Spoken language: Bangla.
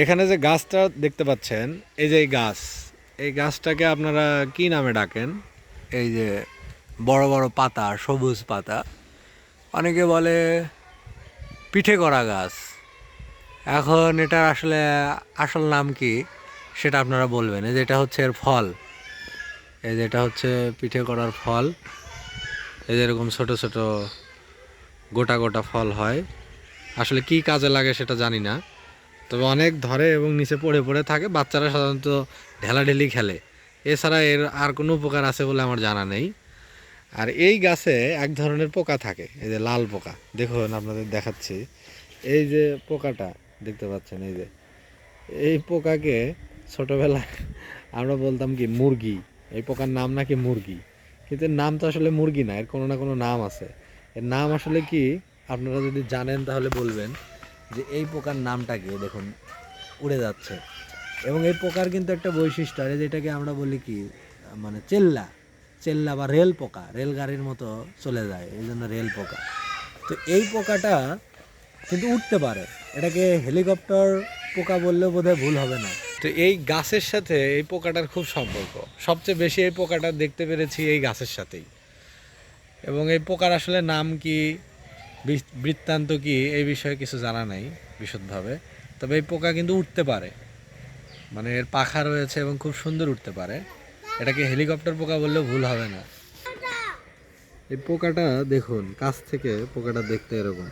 এখানে যে গাছটা দেখতে পাচ্ছেন, এই যে এই গাছটাকে আপনারা কি নামে ডাকেন? এই যে বড় বড় পাতা, সবুজ পাতা, অনেকে বলে পিঠে করা গাছ। এখন এটা আসলে আসল নাম কি সেটা আপনারা বলবেন। এই যে এটা হচ্ছে এর ফল, এই যে এটা হচ্ছে পিঠে করার ফল। এই যে এরকম ছোট ছোট গোটা গোটা ফল হয়। আসলে কি কাজে লাগে সেটা জানি না, তবে অনেক ধরে এবং নিচে পড়ে পড়ে থাকে। বাচ্চারা সাধারণত ঢেলাঢেলি খেলে, এছাড়া এর আর কোনো উপকার আছে বলে আমার জানা নেই। আর এই গাছে এক ধরনের পোকা থাকে, এই যে লাল পোকা, দেখুন আপনাদের দেখাচ্ছি। এই যে পোকাটা দেখতে পাচ্ছেন, এই যে এই পোকাকে ছোটবেলায় আমরা বলতাম কি মুরগি। এই পোকার নাম নাকি মুরগি, কিন্তু এর নাম তো আসলে মুরগি না, এর কোনো না কোনো নাম আছে। এর নাম আসলে কি আপনারা যদি জানেন তাহলে বলবেন যে এই পোকার নামটা কি। দেখুন উড়ে যাচ্ছে। এবং এই পোকার কিন্তু একটা বৈশিষ্ট্য, আর যেটাকে আমরা বলি কি মানে চেল্লা, চেল্লা বা রেল পোকা, রেলগাড়ির মতো চলে যায়, এই জন্য রেল পোকা। তো এই পোকাটা কিন্তু উঠতে পারে, এটাকে হেলিকপ্টার পোকা বললেও বোধহয় ভুল হবে না। তো এই গাছের সাথে এই পোকাটার খুব সম্পর্ক, সবচেয়ে বেশি এই পোকাটা দেখতে পেরেছি এই গাছের সাথেই। এবং এই পোকার আসলে নাম কি, বৃত্তান্ত কি, এই বিষয়ে কিছু জানা নাই বিশদভাবে। তবে এই পোকা কিন্তু উঠতে পারে, মানে এর পাখা রয়েছে এবং খুব সুন্দর উঠতে পারে। এটাকে হেলিকপ্টার পোকা বললেও ভুল হবে না। এই পোকাটা দেখুন, কাছ থেকে পোকাটা দেখতে এরকম।